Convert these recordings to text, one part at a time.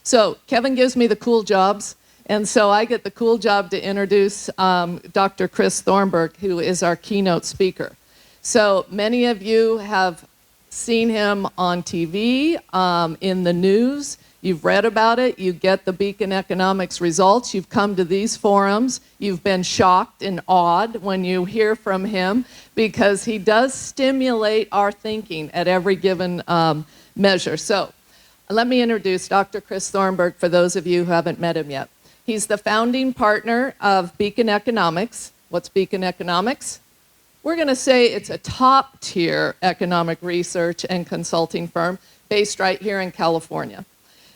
So Kevin gives me the cool jobs, and so I get the cool job to introduce Dr. Chris Thornberg, who is our keynote speaker. So many of you have seen him on TV, in the news. You've read about it. You get the Beacon Economics results. You've come to these forums. You've been shocked and awed when you hear from him because he does stimulate our thinking at every given measure. So let me introduce Dr. Chris Thornberg for those of you who haven't met him yet. He's the founding partner of Beacon Economics. What's Beacon Economics? We're going to say it's a top-tier economic research and consulting firm based right here in California.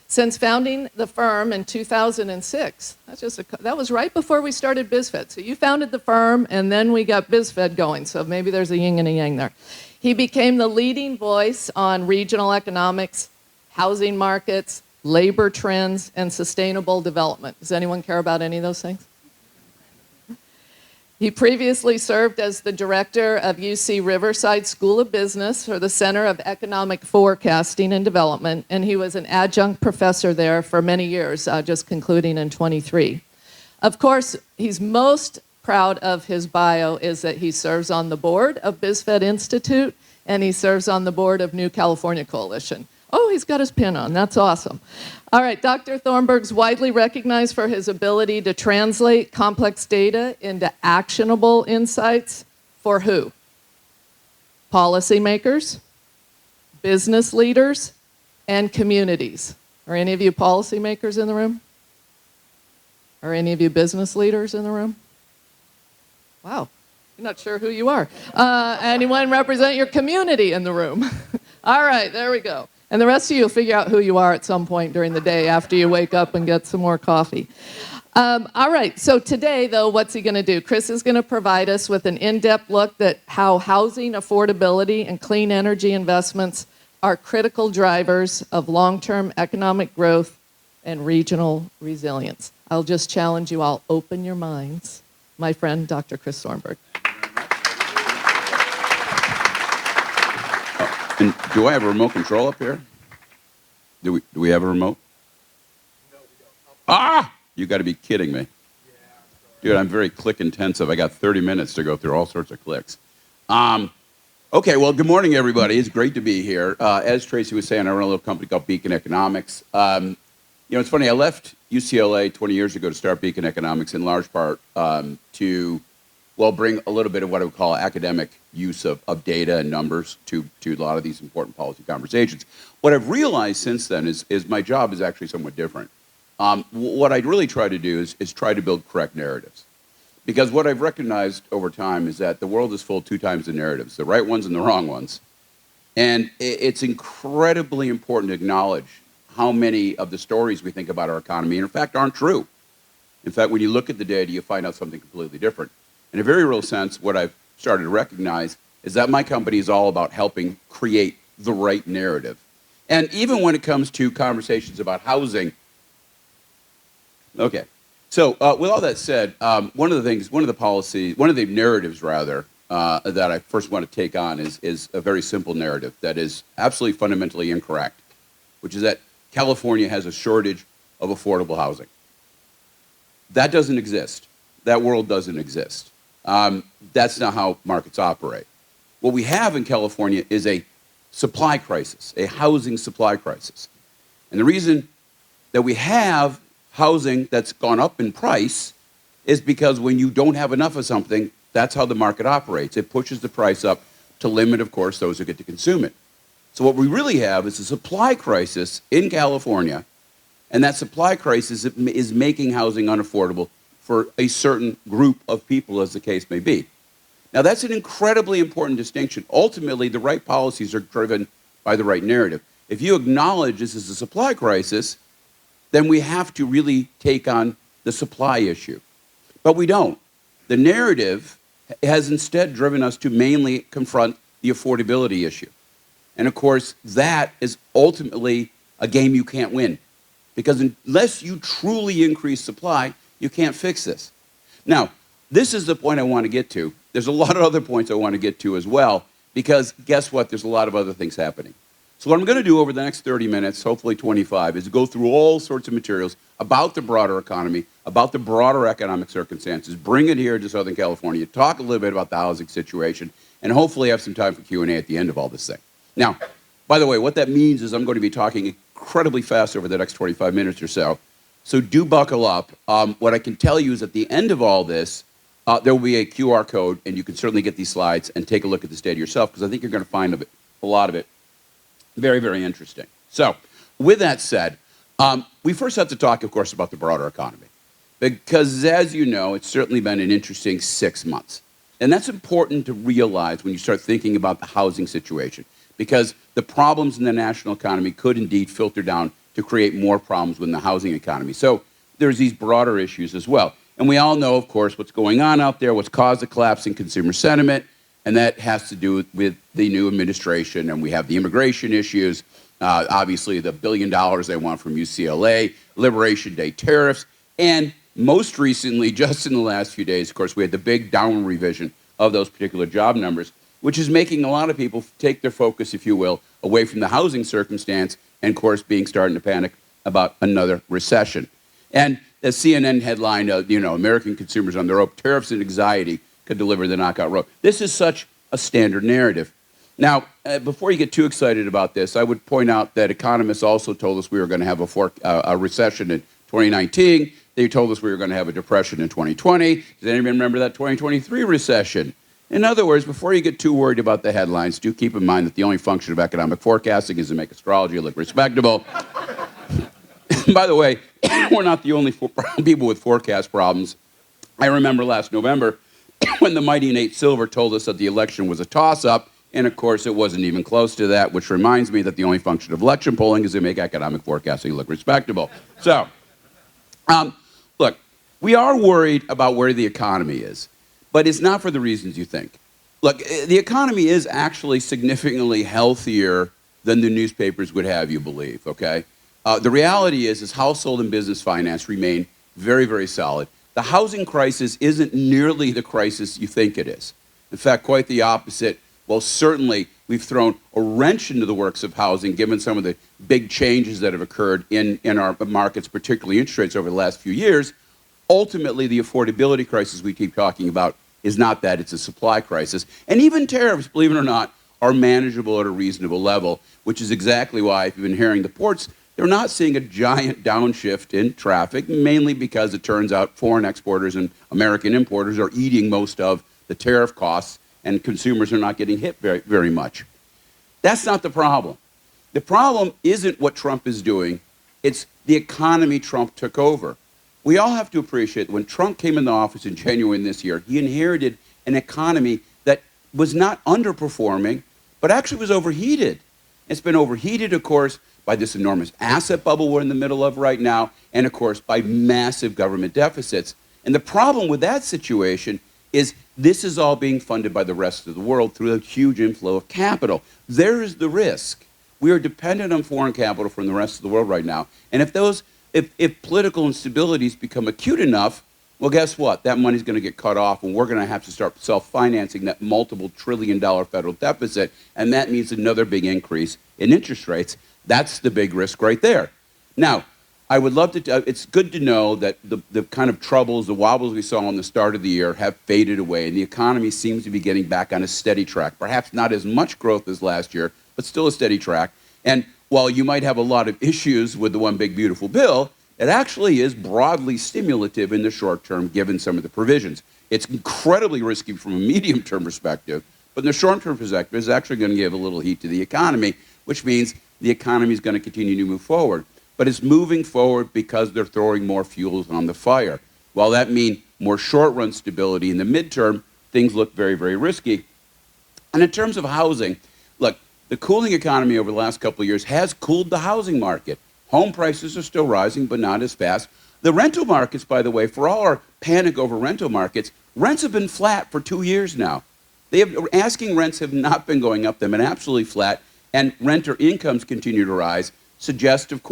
Since founding the firm in 2006, that was right before we started BizFed. So you founded the firm, and then we got BizFed going. So maybe there's a yin and a yang there. He became the leading voice on regional economics, housing markets, labor trends, and sustainable development. Does anyone care about any of those things? He previously served as the director of UC Riverside School of Business for the Center of Economic Forecasting and Development, and he was an adjunct professor there for many years, just concluding in 23. Of course, he's most proud of his bio is that he serves on the board of BizFed Institute, and he serves on the board of New California Coalition. Oh, he's got his pin on. That's awesome. All right, Dr. Thornberg's widely recognized for his ability to translate complex data into actionable insights for who? Policymakers, business leaders, and communities. Are any of you policymakers in the room? Are any of you business leaders in the room? Wow, you're not sure who you are. Anyone represent your community in the room? All right, there we go. And the rest of you will figure out who you are at some point during the day after you wake up and get some more coffee. All right, so today, though, what's he going to do? Chris is going to provide us with an in-depth look at how housing affordability and clean energy investments are critical drivers of long-term economic growth and regional resilience. I'll just challenge you all, open your minds. My friend, Dr. Chris Thornberg. And do I have a remote control up here? Do we have a remote? No, we don't. Ah! You got to be kidding me. Yeah, Dude, I'm very click intensive. I got 30 minutes to go through all sorts of clicks. Okay, well, good morning, everybody. It's great to be here. As Tracy was saying, I run a little company called Beacon Economics. It's funny, I left UCLA 20 years ago to start Beacon Economics in large part to bring a little bit of what I would call academic use of data and numbers to a lot of these important policy conversations. What I've realized since then is my job is actually somewhat different. What I really try to do is try to build correct narratives. Because what I've recognized over time is that the world is full of two types of narratives, the right ones and the wrong ones. And it's incredibly important to acknowledge how many of the stories we think about our economy, in fact, aren't true. In fact, when you look at the data, you find out something completely different. In a very real sense, what I've started to recognize is that my company is all about helping create the right narrative. And even when it comes to conversations about housing, okay. So with all that said, one of the narratives rather, that I first want to take on is a very simple narrative that is absolutely fundamentally incorrect, which is that California has a shortage of affordable housing. That doesn't exist. That world doesn't exist. That's not how markets operate. What we have in California is a supply crisis, a housing supply crisis. And the reason that we have housing that's gone up in price is because when you don't have enough of something, that's how the market operates. It pushes the price up to limit, of course, those who get to consume it. So what we really have is a supply crisis in California, and that supply crisis is making housing unaffordable for a certain group of people, as the case may be. Now, that's an incredibly important distinction. Ultimately, the right policies are driven by the right narrative. If you acknowledge this is a supply crisis, then we have to really take on the supply issue. But we don't. The narrative has instead driven us to mainly confront the affordability issue. And of course, that is ultimately a game you can't win. Because unless you truly increase supply, you can't fix this. Now, this is the point I want to get to. There's a lot of other points I want to get to as well, because guess what? There's a lot of other things happening. So what I'm going to do over the next 30 minutes, hopefully 25, is go through all sorts of materials about the broader economy, about the broader economic circumstances, bring it here to Southern California, talk a little bit about the housing situation, and hopefully have some time for Q&A at the end of all this thing. Now, by the way, what that means is I'm going to be talking incredibly fast over the next 25 minutes or so. So do buckle up. What I can tell you is at the end of all this, there will be a QR code, and you can certainly get these slides and take a look at this data yourself, because I think you're going to find a lot of it very, very interesting. So with that said, we first have to talk, of course, about the broader economy, because as you know, it's certainly been an interesting 6 months. And that's important to realize when you start thinking about the housing situation, because the problems in the national economy could indeed filter down to create more problems within the housing economy. So there's these broader issues as well. And we all know, of course, what's going on out there, what's caused the collapse in consumer sentiment, and that has to do with the new administration. And we have the immigration issues, obviously the $1 billion they want from UCLA, Liberation Day tariffs, and most recently, just in the last few days, of course, we had the big downward revision of those particular job numbers, which is making a lot of people take their focus, if you will, away from the housing circumstance and, of course, starting to panic about another recession. And the CNN headline, American consumers on the rope, tariffs and anxiety could deliver the knockout row. This is such a standard narrative. Now, before you get too excited about this, I would point out that economists also told us we were going to have a recession in 2019. They told us we were going to have a depression in 2020. Does anybody remember that 2023 recession? In other words, before you get too worried about the headlines, do keep in mind that the only function of economic forecasting is to make astrology look respectable. By the way, we're not the only people with forecast problems. I remember last November when the mighty Nate Silver told us that the election was a toss-up, and of course it wasn't even close to that, which reminds me that the only function of election polling is to make economic forecasting look respectable. So, look, we are worried about where the economy is, but it's not for the reasons you think. Look, the economy is actually significantly healthier than the newspapers would have you believe, okay? The reality is household and business finance remain very, very solid. The housing crisis isn't nearly the crisis you think it is. In fact, quite the opposite. Well, certainly we've thrown a wrench into the works of housing, given some of the big changes that have occurred in our markets, particularly interest rates over the last few years. Ultimately, the affordability crisis we keep talking about is not that, it's a supply crisis. And even tariffs, believe it or not, are manageable at a reasonable level, which is exactly why, if you've been hearing the ports, they're not seeing a giant downshift in traffic, mainly because it turns out foreign exporters and American importers are eating most of the tariff costs, and consumers are not getting hit very, very much. That's not the problem. The problem isn't what Trump is doing. It's the economy Trump took over. We all have to appreciate that when Trump came into office in January this year, he inherited an economy that was not underperforming, but actually was overheated. It's been overheated, of course, by this enormous asset bubble we're in the middle of right now, and of course by massive government deficits. And the problem with that situation is this is all being funded by the rest of the world through a huge inflow of capital. There is the risk. We are dependent on foreign capital from the rest of the world right now. And if political instabilities become acute enough, well, guess what? That money's going to get cut off, and we're going to have to start self-financing that multiple trillion-dollar federal deficit, and that means another big increase in interest rates. That's the big risk right there. Now, I would love to, it's good to know that the kind of troubles, the wobbles we saw on the start of the year have faded away, and the economy seems to be getting back on a steady track. Perhaps not as much growth as last year, but still a steady track. And while you might have a lot of issues with the one big beautiful bill, it actually is broadly stimulative in the short term, given some of the provisions. It's incredibly risky from a medium-term perspective, but in the short-term perspective, it's actually going to give a little heat to the economy, which means the economy is going to continue to move forward. But it's moving forward because they're throwing more fuel on the fire. While that means more short-run stability in the midterm, things look very, very risky. And in terms of housing, look, the cooling economy over the last couple of years has cooled the housing market. Home prices are still rising, but not as fast. The rental markets, by the way, for all our panic over rental markets, rents have been flat for 2 years now. Asking rents have not been going up. They've been absolutely flat, and renter incomes continue to rise, suggesting, of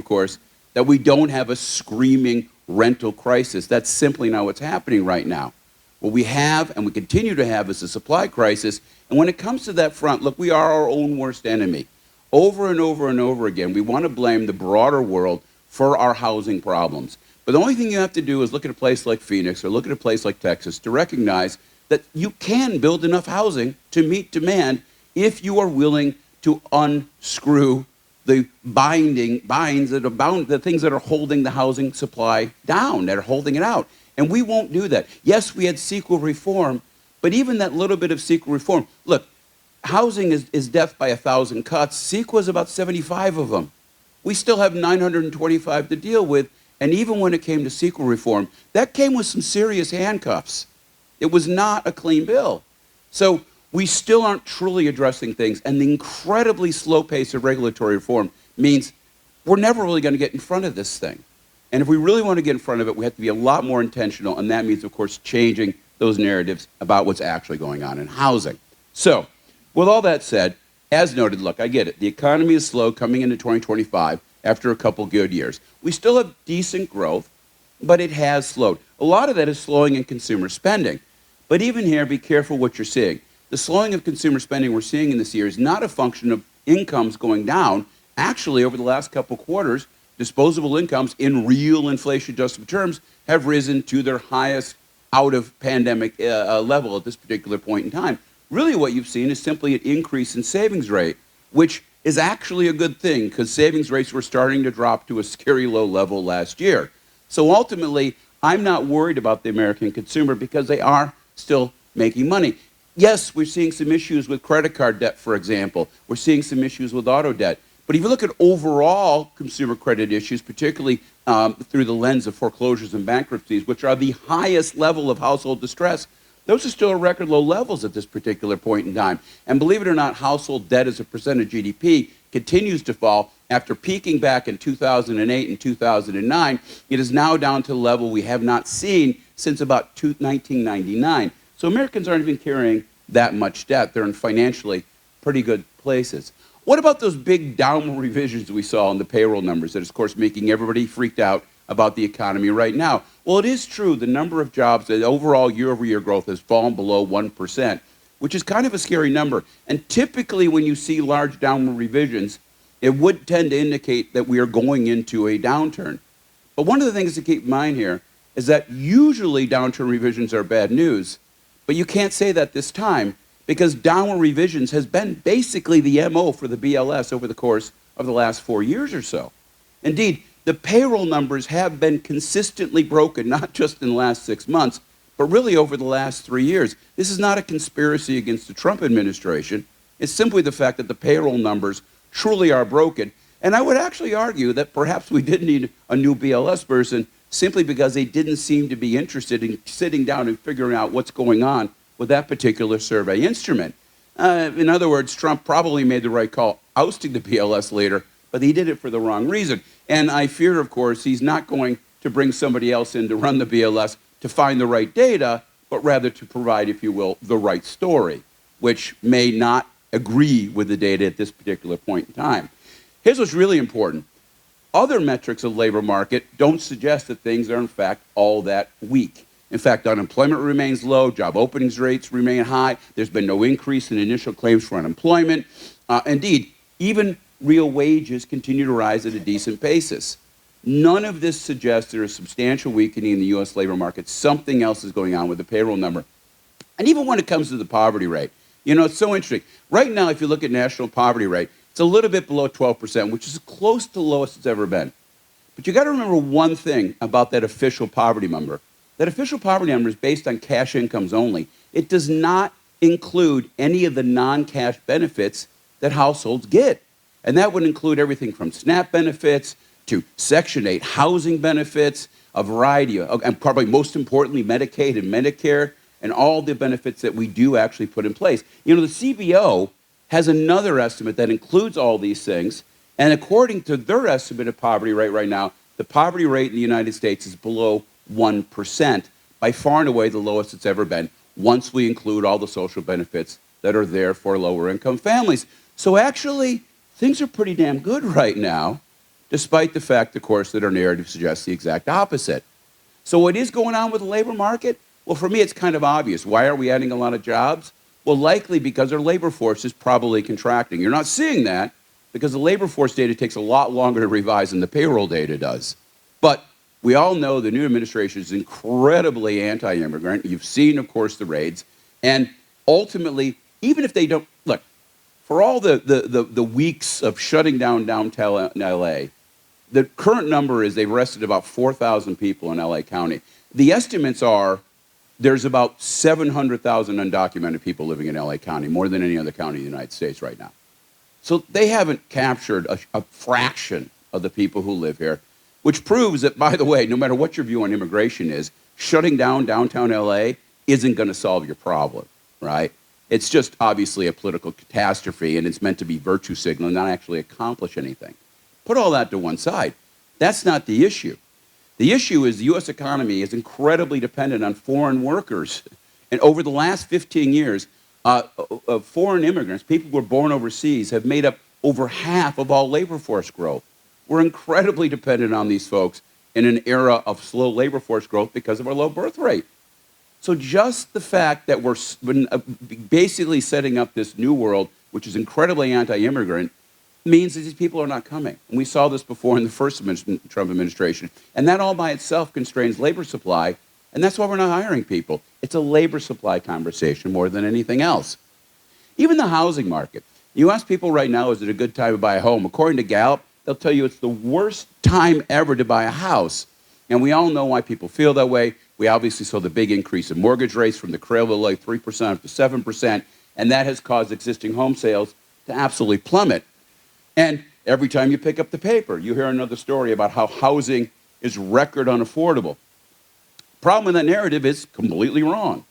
course, that we don't have a screaming rental crisis. That's simply not what's happening right now. What we have, and we continue to have, is a supply crisis. And when it comes to that front, look, we are our own worst enemy. over and over and over again, we want to blame the broader world for our housing problems. But the only thing you have to do is look at a place like Phoenix or look at a place like Texas to recognize that you can build enough housing to meet demand if you are willing to unscrew the binds that are bound, the things that are holding the housing supply down, that are holding it out. And we won't do that. Yes, we had CEQA reform, but even that little bit of CEQA reform, look, housing is death by 1,000 cuts. CEQA is about 75 of them. We still have 925 to deal with, and even when it came to CEQA reform, that came with some serious handcuffs. It was not a clean bill. So we still aren't truly addressing things, and the incredibly slow pace of regulatory reform means we're never really going to get in front of this thing. And if we really want to get in front of it, we have to be a lot more intentional, and that means, of course, changing those narratives about what's actually going on in housing. So, with all that said, as noted, look, I get it. The economy is slow coming into 2025 after a couple good years. We still have decent growth, but it has slowed. A lot of that is slowing in consumer spending. But even here, be careful what you're seeing. The slowing of consumer spending we're seeing in this year is not a function of incomes going down. Actually, over the last couple quarters, disposable incomes in real inflation-adjusted terms have risen to their highest out-of-pandemic level at this particular point in time. Really what you've seen is simply an increase in savings rate, which is actually a good thing because savings rates were starting to drop to a scary low level last year. So ultimately, I'm not worried about the American consumer because they are still making money. Yes, we're seeing some issues with credit card debt, for example. We're seeing some issues with auto debt. But if you look at overall consumer credit issues, particularly through the lens of foreclosures and bankruptcies, which are the highest level of household distress, those are still at record low levels at this particular point in time. And believe it or not, household debt as a percent of GDP continues to fall. After peaking back in 2008 and 2009, it is now down to a level we have not seen since about 1999. So Americans aren't even carrying that much debt. They're in financially pretty good places. What about those big downward revisions we saw in the payroll numbers that is, of course, making everybody freaked out about the economy right now? Well, it is true. The number of jobs, the overall year-over-year growth has fallen below 1%, which is kind of a scary number. And typically when you see large downward revisions, it would tend to indicate that we are going into a downturn. But one of the things to keep in mind here is that usually downturn revisions are bad news. But you can't say that this time because downward revisions has been basically the MO for the BLS over the course of the last 4 years or so. Indeed, the payroll numbers have been consistently broken, not just in the last 6 months, but really over the last 3 years. This is not a conspiracy against the Trump administration. It's simply the fact that the payroll numbers truly are broken. And I would actually argue that perhaps we did need a new BLS person simply because they didn't seem to be interested in sitting down and figuring out what's going on with that particular survey instrument. In other words, Trump probably made the right call ousting the BLS leader, but he did it for the wrong reason. And I fear, of course, he's not going to bring somebody else in to run the BLS to find the right data, but rather to provide, if you will, the right story, which may not agree with the data at this particular point in time. Here's what's really important. Other metrics of the labor market don't suggest that things are, in fact, all that weak. In fact, unemployment remains low, job openings rates remain high, there's been no increase in initial claims for unemployment. Indeed, even real wages continue to rise at a decent basis. None of this suggests there is substantial weakening in the U.S. labor market. Something else is going on with the payroll number. And even when it comes to the poverty rate, you know, it's so interesting. Right now, if you look at national poverty rate, it's a little bit below 12%, which is close to the lowest it's ever been. But you got to remember one thing about that official poverty number. That official poverty number is based on cash incomes only. It does not include any of the non-cash benefits that households get. And that would include everything from SNAP benefits to Section 8 housing benefits, a variety of, and probably most importantly, Medicaid and Medicare, and all the benefits that we do actually put in place. You know, the CBO has another estimate that includes all these things, and according to their estimate of poverty rate right now, the poverty rate in the United States is below 1%, by far and away the lowest it's ever been, once we include all the social benefits that are there for lower income families. So actually, things are pretty damn good right now, despite the fact, of course, that our narrative suggests the exact opposite. So what is going on with the labor market? Well, for me, it's kind of obvious. Why are we adding a lot of jobs? Well, likely because our labor force is probably contracting. You're not seeing that, because the labor force data takes a lot longer to revise than the payroll data does. But we all know the new administration is incredibly anti-immigrant. You've seen, of course, the raids. And ultimately, even if they don't, look, for all the weeks of shutting down downtown LA, the current number is they've arrested about 4,000 people in LA County. The estimates are there's about 700,000 undocumented people living in LA County, more than any other county in the United States right now. So they haven't captured a fraction of the people who live here, which proves that, by the way, no matter what your view on immigration is, shutting down downtown LA isn't going to solve your problem, right? It's just obviously a political catastrophe, and it's meant to be virtue signaling, not actually accomplish anything. Put all that to one side. That's not the issue. The issue is the U.S. economy is incredibly dependent on foreign workers. And over the last 15 years, foreign immigrants, people who were born overseas, have made up over half of all labor force growth. We're incredibly dependent on these folks in an era of slow labor force growth because of our low birth rate. So just the fact that we're basically setting up this new world, which is incredibly anti-immigrant, means that these people are not coming. And we saw this before in the first Trump administration. And that all by itself constrains labor supply, and that's why we're not hiring people. It's a labor supply conversation more than anything else. Even the housing market. You ask people right now, is it a good time to buy a home? According to Gallup, they'll tell you it's the worst time ever to buy a house. And we all know why people feel that way. We obviously saw the big increase in mortgage rates from the cradle to like 3% up to 7%, and that has caused existing home sales to absolutely plummet. And every time you pick up the paper, you hear another story about how housing is record unaffordable. Problem with that narrative is completely wrong.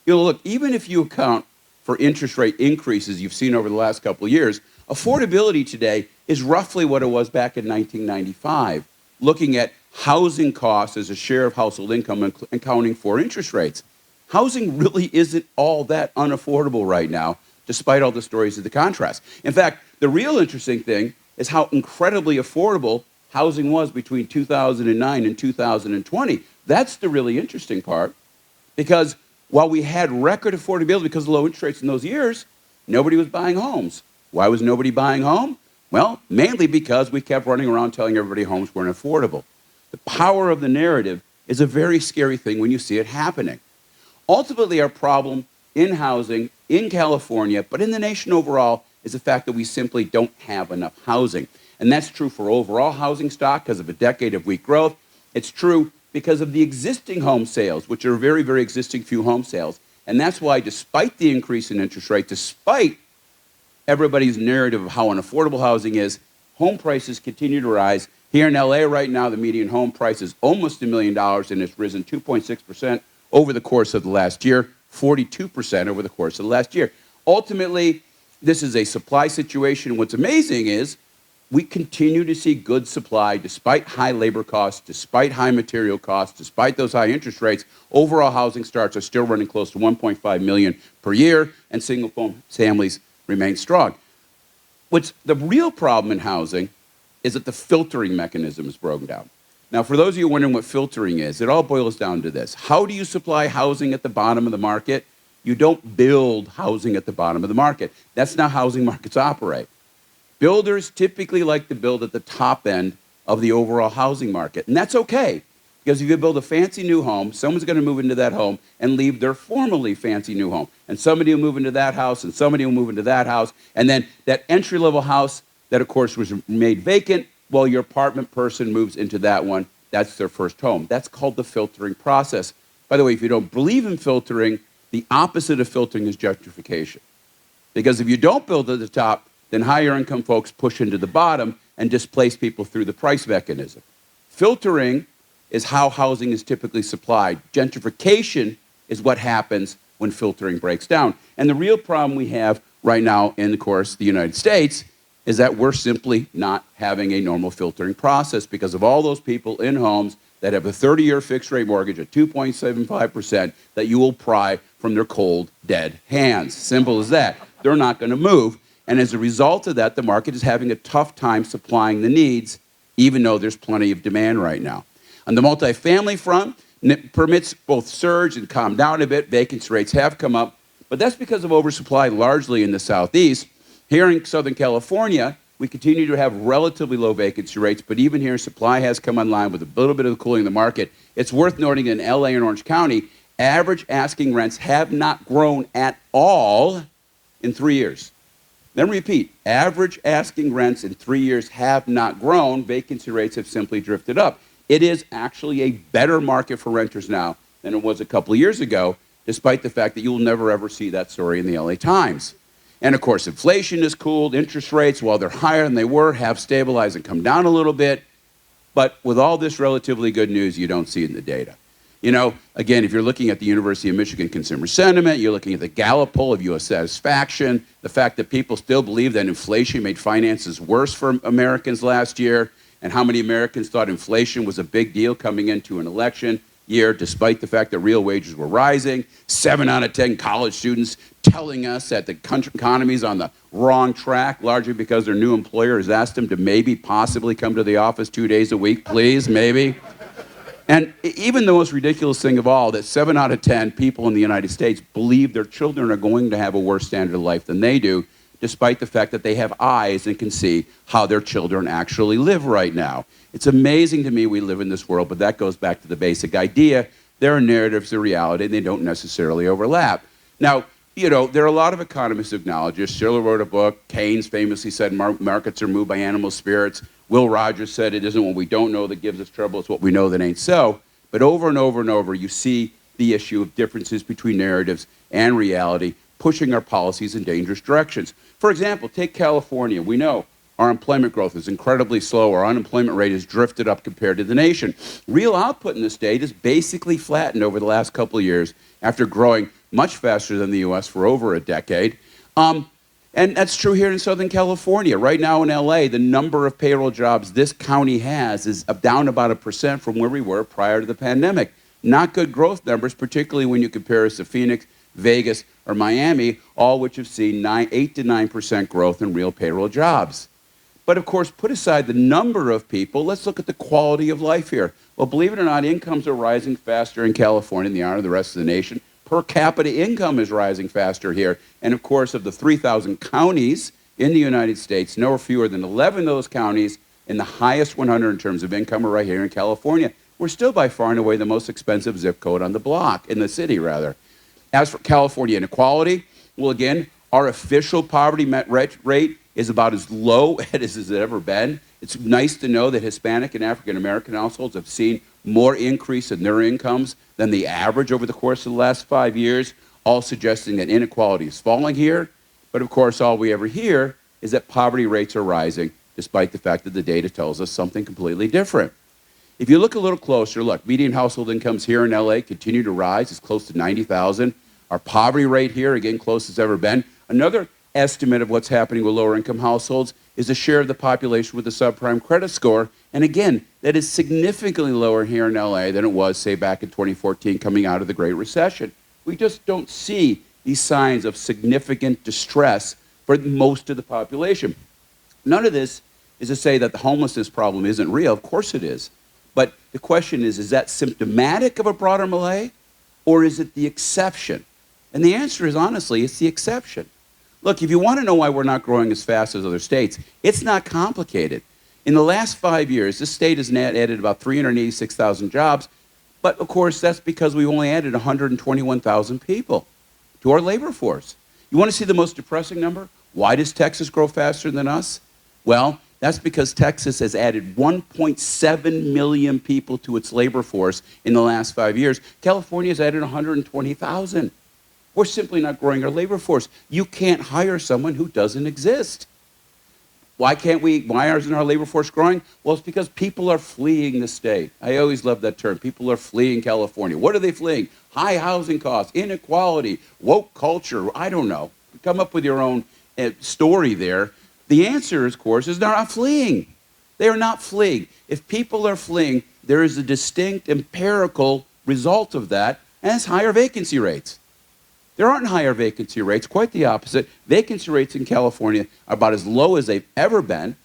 You know, look, even if you account for interest rate increases you've seen over the last couple of years, affordability today is roughly what it was back in 1995, looking at housing costs as a share of household income and accounting for interest rates. Housing really isn't all that unaffordable right now, despite all the stories of the contrast. In fact, the real interesting thing is how incredibly affordable housing was between 2009 and 2020. That's the really interesting part, because while we had record affordability because of low interest rates in those years, nobody was buying homes. Why was nobody buying home? Well, mainly because we kept running around telling everybody homes weren't affordable. The power of the narrative is a very scary thing when you see it happening. Ultimately, our problem in housing, in California, but in the nation overall, is the fact that we simply don't have enough housing. And that's true for overall housing stock because of a decade of weak growth. It's true because of the existing home sales, which are very, very existing few home sales. And that's why, despite the increase in interest rate, despite everybody's narrative of how unaffordable housing is, home prices continue to rise. Here in LA right now, the median home price is almost $1 million, and it's risen 2.6% over the course of the last year, 42% over the course of the last year. Ultimately, this is a supply situation. What's amazing is we continue to see good supply despite high labor costs, despite high material costs, despite those high interest rates. Overall housing starts are still running close to 1.5 million per year, and single families remain strong. What's the real problem in housing is that the filtering mechanism is broken down. Now, for those of you wondering what filtering is, it all boils down to this. How do you supply housing at the bottom of the market? You don't build housing at the bottom of the market. That's not how housing markets operate. Builders typically like to build at the top end of the overall housing market. And that's okay, because if you build a fancy new home, someone's going to move into that home and leave their formerly fancy new home. And somebody will move into that house, and somebody will move into that house. And then that entry-level house that, of course, was made vacant, well, your apartment person moves into that one. That's their first home. That's called the filtering process. By the way, if you don't believe in filtering, the opposite of filtering is gentrification. Because if you don't build at the top, then higher income folks push into the bottom and displace people through the price mechanism. Filtering is how housing is typically supplied. Gentrification is what happens when filtering breaks down. And the real problem we have right now in, of course, the United States is that we're simply not having a normal filtering process because of all those people in homes that have a 30-year fixed-rate mortgage at 2.75% that you will pry from their cold, dead hands. Simple as that. They're not going to move. And as a result of that, the market is having a tough time supplying the needs, even though there's plenty of demand right now. On the multifamily front, permits both surge and calm down a bit. Vacancy rates have come up, but that's because of oversupply largely in the Southeast. Here in Southern California, We continue to have relatively low vacancy rates, but even here, supply has come online with a little bit of cooling in the market. It's worth noting in LA and Orange County, average asking rents have not grown at all in 3 years. Let me repeat, average asking rents in 3 years have not grown. Vacancy rates have simply drifted up. It is actually a better market for renters now than it was a couple of years ago, despite the fact that you'll never ever see that story in the LA Times. And of course, inflation has cooled. Interest rates, while they're higher than they were, have stabilized and come down a little bit. But with all this relatively good news, you don't see it in the data. You know, again, if you're looking at the University of Michigan consumer sentiment, you're looking at the Gallup poll of U.S. satisfaction, the fact that people still believe that inflation made finances worse for Americans last year, and how many Americans thought inflation was a big deal coming into an election year, despite the fact that real wages were rising. 7 out of 10 college students telling us that the country economy is on the wrong track, largely because their new employer has asked them to maybe possibly come to the office 2 days a week, please, maybe. And even the most ridiculous thing of all, that 7 out of 10 people in the United States believe their children are going to have a worse standard of life than they do, despite the fact that they have eyes and can see how their children actually live right now. It's amazing to me we live in this world, but that goes back to the basic idea. There are narratives of reality, and they don't necessarily overlap. Now, you know, there are a lot of economists who acknowledge this. Schiller wrote a book. Keynes famously said markets are moved by animal spirits. Will Rogers said it isn't what we don't know that gives us trouble, it's what we know that ain't so. But over and over and over, you see the issue of differences between narratives and reality pushing our policies in dangerous directions. For example, take California. We know our employment growth is incredibly slow. Our unemployment rate has drifted up compared to the nation. Real output in the state is basically flattened over the last couple of years after growing much faster than the U.S. for over a decade. And that's true here in Southern California. Right now in LA, the number of payroll jobs this county has is down about 1% from where we were prior to the pandemic. Not good growth numbers, particularly when you compare us to Phoenix, Vegas, or Miami, all which have seen 8 to 9% growth in real payroll jobs. But of course, put aside the number of people, let's look at the quality of life here. Well, believe it or not, incomes are rising faster in California than they are in the rest of the nation. Per capita income is rising faster here. And of course, of the 3,000 counties in the United States, no fewer than 11 of those counties in the highest 100 in terms of income are right here in California. We're still by far and away the most expensive zip code on the block, in the city rather. As for California inequality, well again, our official poverty rate is about as low as it's ever been. It's nice to know that Hispanic and African American households have seen more increase in their incomes than the average over the course of the last 5 years, all suggesting that inequality is falling here. But of course, all we ever hear is that poverty rates are rising, despite the fact that the data tells us something completely different. If you look a little closer, look, median household incomes here in LA continue to rise. It's close to 90,000. Our poverty rate here, again, close as ever been. Another estimate of what's happening with lower income households is the share of the population with a subprime credit score. And again, that is significantly lower here in LA than it was, say, back in 2014 coming out of the Great Recession. We just don't see these signs of significant distress for most of the population. None of this is to say that the homelessness problem isn't real. Of course it is. But the question is that symptomatic of a broader malaise, or is it the exception? And the answer is, honestly, it's the exception. Look, if you want to know why we're not growing as fast as other states, it's not complicated. In the last 5 years, this state has added about 386,000 jobs, but of course that's because we only added 121,000 people to our labor force. You want to see the most depressing number? Why does Texas grow faster than us? Well, that's because Texas has added 1.7 million people to its labor force in the last 5 years. California has added 120,000. We're simply not growing our labor force. You can't hire someone who doesn't exist. Why isn't our labor force growing? Well, it's because people are fleeing the state. I always love that term. People are fleeing California. What are they fleeing? High housing costs, inequality, woke culture, I don't know. Come up with your own story there. The answer, of course, is they're not fleeing. They are not fleeing. If people are fleeing, there is a distinct empirical result of that, and it's higher vacancy rates. There aren't higher vacancy rates, quite the opposite. Vacancy rates in California are about as low as they've ever been.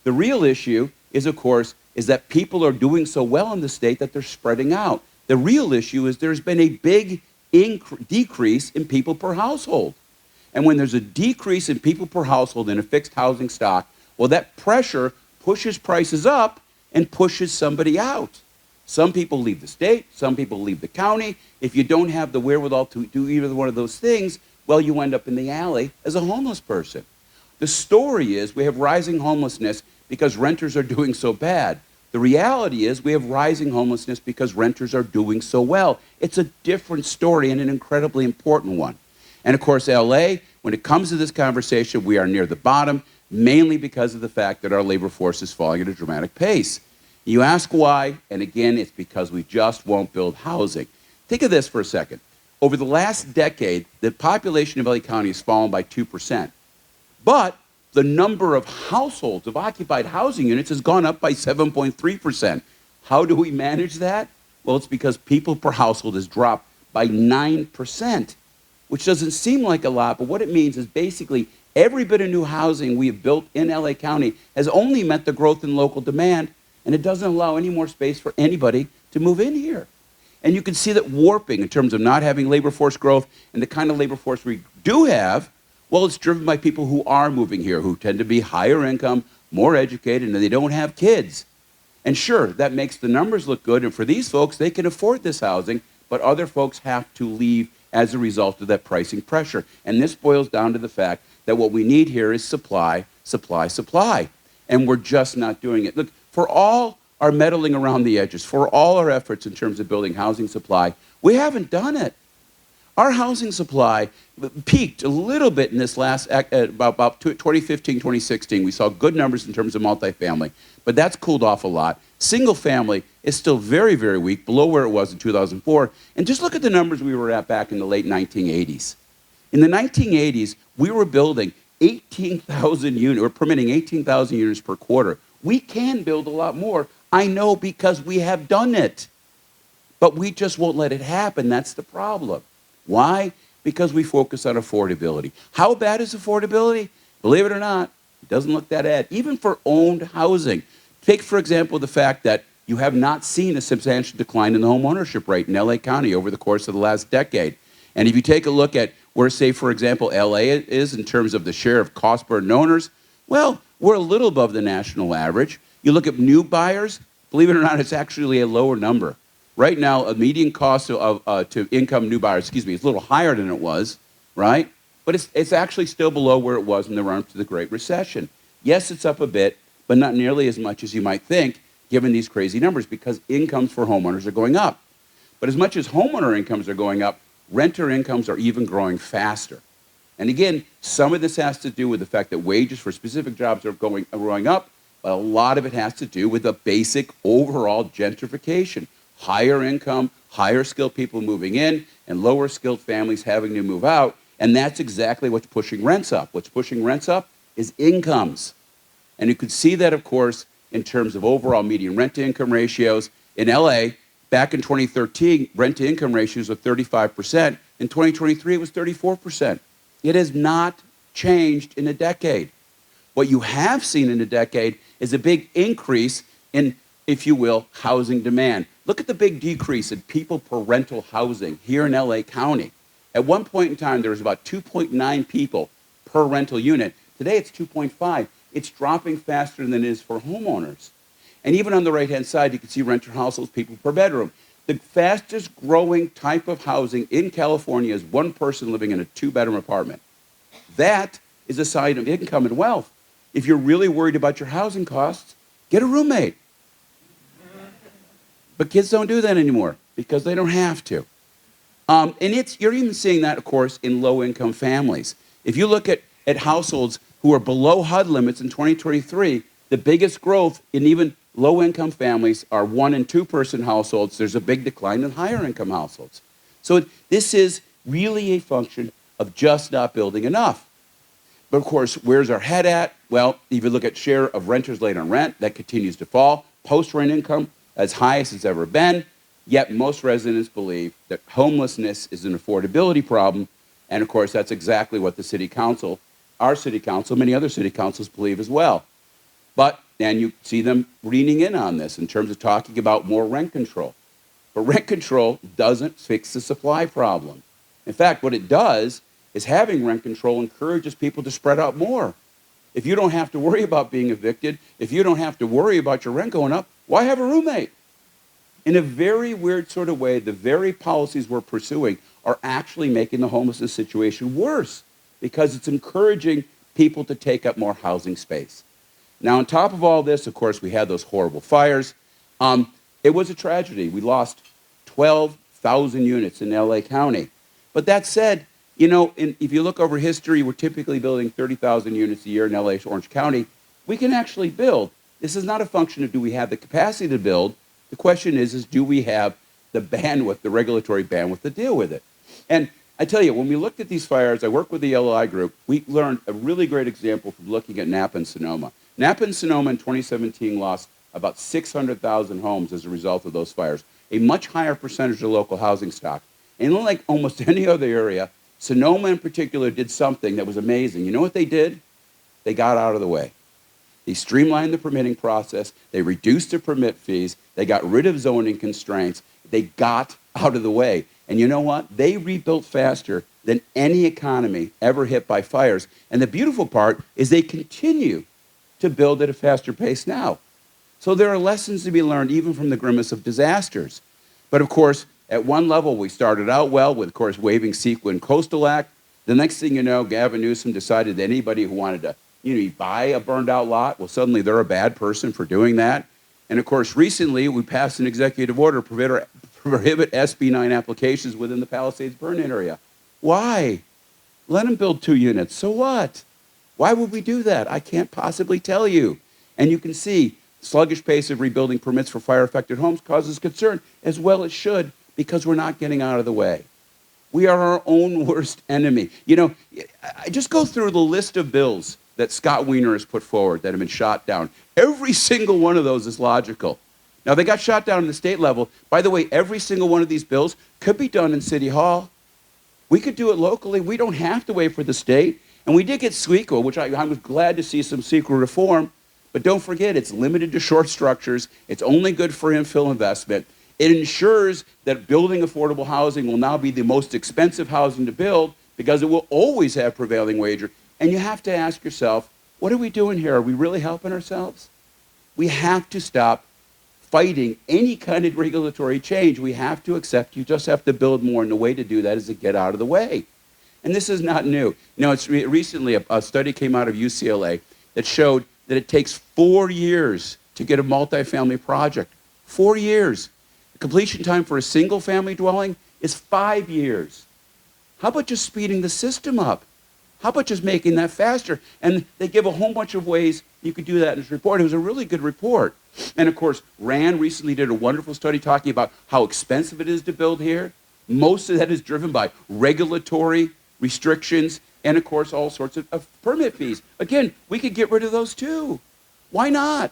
The real issue is, of course, is that people are doing so well in the state that they're spreading out. The real issue is there's been a big decrease in people per household. And when there's a decrease in people per household in a fixed housing stock, Well, that pressure pushes prices up and pushes somebody out. Some people leave the state, some people leave the county. If you don't have the wherewithal to do either one of those things, well, you end up in the alley as a homeless person. The story is we have rising homelessness because renters are doing so bad. The reality is we have rising homelessness because renters are doing so well. It's a different story and an incredibly important one. And of course, LA, when it comes to this conversation, we are near the bottom, mainly because of the fact that our labor force is falling at a dramatic pace. You ask why, and again, it's because we just won't build housing. Think of this for a second. Over the last decade, the population of LA County has fallen by 2%. But the number of households, of occupied housing units, has gone up by 7.3%. How do we manage that? Well, it's because people per household has dropped by 9%, which doesn't seem like a lot, but what it means is basically every bit of new housing we have built in LA County has only met the growth in local demand, and it doesn't allow any more space for anybody to move in here. And you can see that warping in terms of not having labor force growth and the kind of labor force we do have, well, it's driven by people who are moving here, who tend to be higher income, more educated, and they don't have kids. And sure, that makes the numbers look good, and for these folks, they can afford this housing, but other folks have to leave as a result of that pricing pressure. And this boils down to the fact that what we need here is supply, supply, supply. And we're just not doing it. Look, for all our meddling around the edges, for all our efforts in terms of building housing supply, we haven't done it. Our housing supply peaked a little bit in this last, about 2015, 2016. We saw good numbers in terms of multifamily, but that's cooled off a lot. Single family is still very, very weak, below where it was in 2004. And just look at the numbers we were at back in the late 1980s. In the 1980s, we were building 18,000 units, or permitting 18,000 units per quarter. We can build a lot more. I know, because we have done it. But we just won't let it happen. That's the problem. Why? Because we focus on affordability. How bad is affordability? Believe it or not, it doesn't look that bad. Even for owned housing. Take, for example, the fact that you have not seen a substantial decline in the home ownership rate in LA County over the course of the last decade. And if you take a look at where, say, for example, LA is in terms of the share of cost burden owners, well, we're a little above the national average. You look at new buyers, believe it or not, it's actually a lower number. Right now, a median cost to income new buyers, is a little higher than it was, right? But it's actually still below where it was in the run-up to the Great Recession. Yes, it's up a bit, but not nearly as much as you might think, given these crazy numbers, because incomes for homeowners are going up. But as much as homeowner incomes are going up, renter incomes are even growing faster. And again, some of this has to do with the fact that wages for specific jobs are growing up, but a lot of it has to do with the basic overall gentrification. Higher income, higher skilled people moving in, and lower skilled families having to move out. And that's exactly what's pushing rents up. What's pushing rents up is incomes. And you could see that, of course, in terms of overall median rent-to-income ratios. In LA, back in 2013, rent-to-income ratios were 35%. In 2023, it was 34%. It has not changed in a decade. What you have seen in a decade is a big increase in, if you will, housing demand. Look at the big decrease in people per rental housing here in LA County. At one point in time, there was about 2.9 people per rental unit. Today, it's 2.5. It's dropping faster than it is for homeowners. And even on the right-hand side, you can see renter households, people per bedroom. The fastest growing type of housing in California is one person living in a two-bedroom apartment. That is a sign of income and wealth. If you're really worried about your housing costs, get a roommate. But kids don't do that anymore because they don't have to. And you're even seeing that, of course, in low-income families. If you look at households who are below HUD limits in 2023, the biggest growth in even low-income families are 1- and 2-person households. There's a big decline in higher-income households. So this is really a function of just not building enough. But, of course, where's our head at? Well, if you look at share of renters late on rent, that continues to fall. Post-rent income, as high as it's ever been, yet most residents believe that homelessness is an affordability problem, and of course that's exactly what the city council, our city council, many other city councils believe as well. But then you see them leaning in on this in terms of talking about more rent control. But rent control doesn't fix the supply problem. In fact, what it does is having rent control encourages people to spread out more. If you don't have to worry about being evicted, if you don't have to worry about your rent going up, why have a roommate? In a very weird sort of way, the very policies we're pursuing are actually making the homelessness situation worse because it's encouraging people to take up more housing space. Now, on top of all this, of course, we had those horrible fires. It was a tragedy. We lost 12,000 units in LA County. But that said, you know, if you look over history, we're typically building 30,000 units a year in LA, Orange County. We can actually build. This is not a function of do we have the capacity to build. The question is do we have the bandwidth, the regulatory bandwidth to deal with it? And I tell you, when we looked at these fires, I worked with the LLI group, we learned a really great example from looking at Napa and Sonoma. Napa and Sonoma in 2017 lost about 600,000 homes as a result of those fires, a much higher percentage of local housing stock. And unlike almost any other area, Sonoma in particular did something that was amazing. You know what they did? They got out of the way. They streamlined the permitting process. They reduced the permit fees. They got rid of zoning constraints. They got out of the way. And you know what? They rebuilt faster than any economy ever hit by fires. And the beautiful part is they continue to build at a faster pace now. So there are lessons to be learned even from the grimace of disasters. But of course, at one level, we started out well with, of course, waiving CEQA and Coastal Act. The next thing you know, Gavin Newsom decided that anybody who wanted to buy a burned out lot, well, suddenly they're a bad person for doing that. And of course, recently, we passed an executive order to prohibit SB 9 applications within the Palisades burn-in area. Why? Let them build 2 units. So what? Why would we do that? I can't possibly tell you. And you can see sluggish pace of rebuilding permits for fire-affected homes causes concern, as well it should, because we're not getting out of the way. We are our own worst enemy. You know, I just go through the list of bills that Scott Wiener has put forward that have been shot down. Every single one of those is logical. Now, they got shot down in the state level. By the way, every single one of these bills could be done in City Hall. We could do it locally. We don't have to wait for the state. And we did get CEQA, which I was glad to see some CEQA reform. But don't forget, it's limited to short structures. It's only good for infill investment. It ensures that building affordable housing will now be the most expensive housing to build because it will always have prevailing wage. And you have to ask yourself, what are we doing here? Are we really helping ourselves? We have to stop fighting any kind of regulatory change. We have to accept you just have to build more, and the way to do that is to get out of the way. And this is not new. You know, recently a study came out of UCLA that showed that it takes 4 years to get a multifamily project. 4 years. The completion time for a single-family dwelling is 5 years. How about just speeding the system up? How about just making that faster? And they give a whole bunch of ways you could do that in this report. It was a really good report. And of course, RAND recently did a wonderful study talking about how expensive it is to build here. Most of that is driven by regulatory restrictions and, of course, all sorts of permit fees. Again, we could get rid of those too. Why not?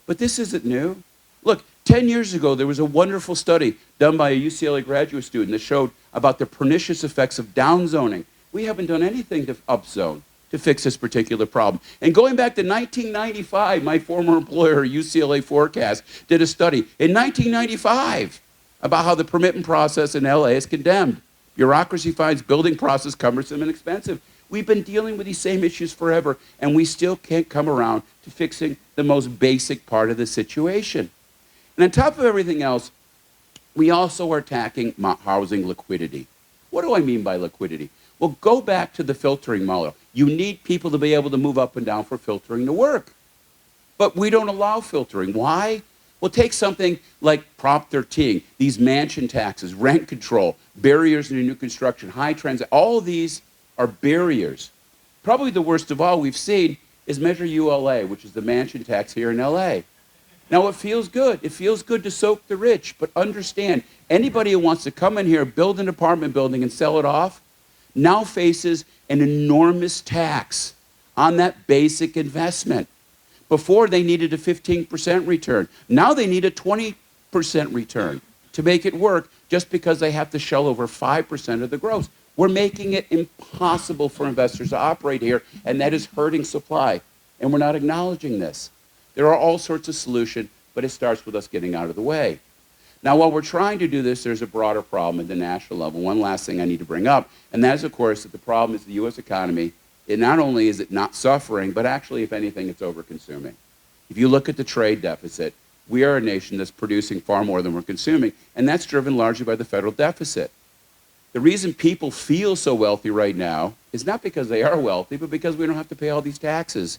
But this isn't new. Look, 10 years ago, there was a wonderful study done by a UCLA graduate student that showed about the pernicious effects of downzoning. We haven't done anything to upzone to fix this particular problem. And going back to 1995, my former employer, UCLA Forecast, did a study in 1995 about how the permitting process in LA is condemned. Bureaucracy finds building process cumbersome and expensive. We've been dealing with these same issues forever, and we still can't come around to fixing the most basic part of the situation. And on top of everything else, we also are attacking housing liquidity. What do I mean by liquidity? Well, go back to the filtering model. You need people to be able to move up and down for filtering to work. But we don't allow filtering. Why? Well, take something like Prop 13, these mansion taxes, rent control, barriers in new construction, high transit. All of these are barriers. Probably the worst of all we've seen is Measure ULA, which is the mansion tax here in LA. Now, it feels good. It feels good to soak the rich, but understand, anybody who wants to come in here, build an apartment building and sell it off, now faces an enormous tax on that basic investment. Before, they needed a 15% return. Now they need a 20% return to make it work just because they have to shell over 5% of the gross. We're making it impossible for investors to operate here, and that is hurting supply. And we're not acknowledging this. There are all sorts of solutions, but it starts with us getting out of the way. Now, while we're trying to do this, there's a broader problem at the national level. One last thing I need to bring up, and that is, of course, that the problem is the U.S. economy it not only is it not suffering, but actually, if anything, it's over-consuming. If you look at the trade deficit, we are a nation that's producing far more than we're consuming, and that's driven largely by the federal deficit. The reason people feel so wealthy right now is not because they are wealthy, but because we don't have to pay all these taxes.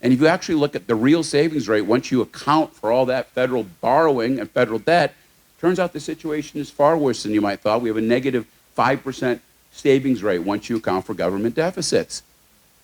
And if you actually look at the real savings rate, once you account for all that federal borrowing and federal debt, turns out the situation is far worse than you might thought. We have a negative 5% savings rate once you account for government deficits.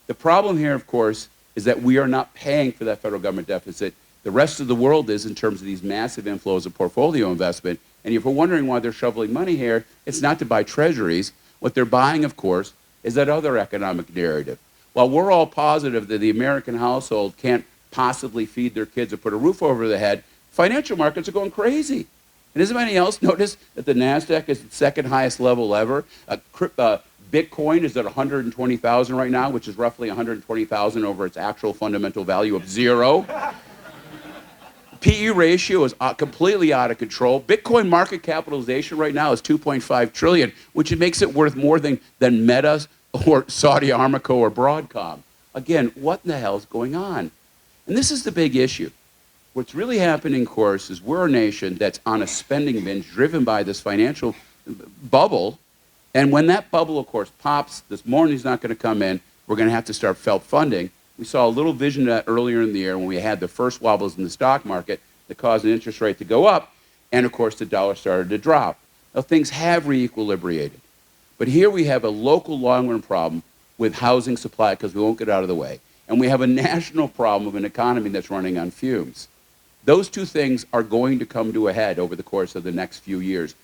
The problem here, of course, is that we are not paying for that federal government deficit. The rest of the world is in terms of these massive inflows of portfolio investment. And if we're wondering why they're shoveling money here, it's not to buy treasuries. What they're buying, of course, is that other economic narrative. While we're all positive that the American household can't possibly feed their kids or put a roof over their head, financial markets are going crazy. And does anybody else notice that the NASDAQ is the second highest level ever? Bitcoin is at 120,000 right now, which is roughly 120,000 over its actual fundamental value of 0. PE ratio is completely out of control. Bitcoin market capitalization right now is 2.5 trillion, which makes it worth more than Meta or Saudi Aramco or Broadcom. Again, what in the hell is going on? And this is the big issue. What's really happening, of course, is we're a nation that's on a spending binge driven by this financial bubble. And when that bubble, of course, pops, this money's not going to come in. We're going to have to start self-funding. We saw a little vision of that earlier in the year when we had the first wobbles in the stock market that caused an interest rate to go up. And, of course, the dollar started to drop. Now, things have re-equilibrated. But here we have a local long-run problem with housing supply because we won't get out of the way. And we have a national problem of an economy that's running on fumes. Those two things are going to come to a head over the course of the next few years.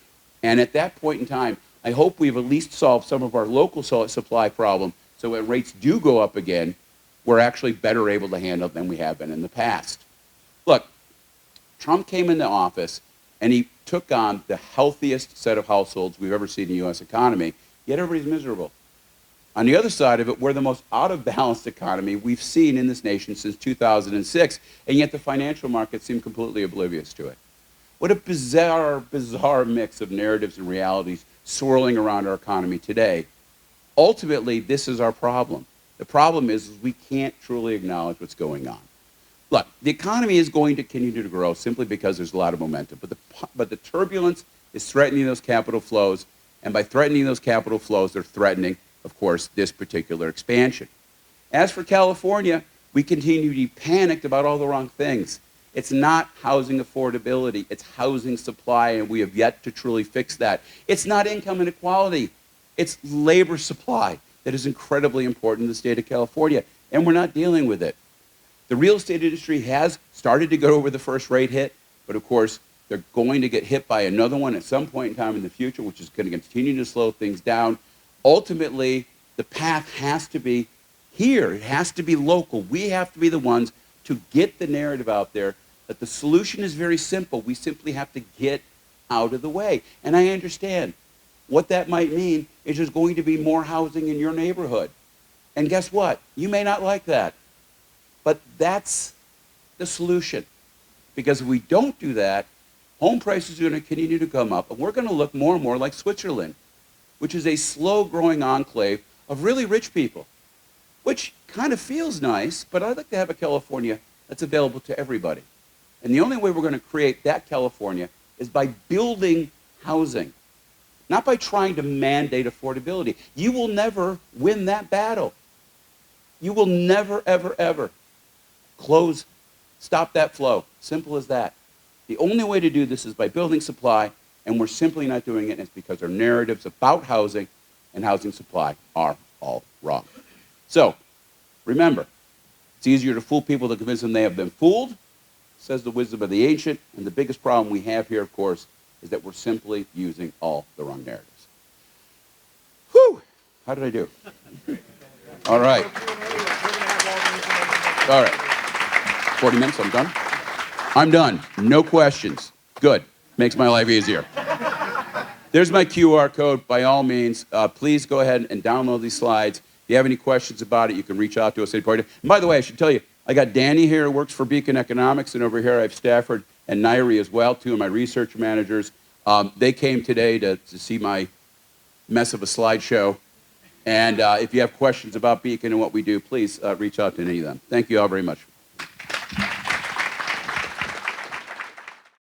And at that point in time, I hope we've at least solved some of our local supply problem so when rates do go up again, we're actually better able to handle than we have been in the past. Look, Trump came into office and he took on the healthiest set of households we've ever seen in the U.S. economy, yet everybody's miserable. On the other side of it, we're the most out-of-balance economy we've seen in this nation since 2006, and yet the financial markets seem completely oblivious to it. What a bizarre, bizarre mix of narratives and realities swirling around our economy today. Ultimately, this is our problem. The problem is we can't truly acknowledge what's going on. Look, the economy is going to continue to grow simply because there's a lot of momentum, but the turbulence is threatening those capital flows, and by threatening those capital flows, they're threatening, of course, this particular expansion. As for California, we continue to be panicked about all the wrong things. It's not housing affordability, it's housing supply, and we have yet to truly fix that. It's not income inequality, it's labor supply that is incredibly important in the state of California, and we're not dealing with it. The real estate industry has started to go over the first rate hit, but of course, they're going to get hit by another one at some point in time in the future, which is going to continue to slow things down. Ultimately, the path has to be here. It has to be local. We have to be the ones to get the narrative out there that the solution is very simple. We simply have to get out of the way. And I understand what that might mean is there's going to be more housing in your neighborhood. And guess what? You may not like that. But that's the solution. Because if we don't do that, home prices are going to continue to come up, and we're going to look more and more like Switzerland, which is a slow-growing enclave of really rich people, which kind of feels nice, but I'd like to have a California that's available to everybody. And the only way we're going to create that California is by building housing, not by trying to mandate affordability. You will never win that battle. You will never, ever, ever stop that flow. Simple as that. The only way to do this is by building supply, and we're simply not doing it, and it's because our narratives about housing and housing supply are all wrong. So, remember, it's easier to fool people than convince them they have been fooled, says the wisdom of the ancient, and the biggest problem we have here, of course, is that we're simply using all the wrong narratives. Whew! How did I do? All right. All right. 40 minutes, I'm done? I'm done. No questions. Good. Makes my life easier. There's my QR code. By all means, please go ahead and download these slides. If you have any questions about it, you can reach out to us at any point. And by the way, I should tell you, I got Danny here who works for Beacon Economics, and over here I have Stafford and Nairi as well, two of my research managers. They came today to see my mess of a slideshow, And if you have questions about Beacon and what we do, please reach out to any of them. Thank you all very much.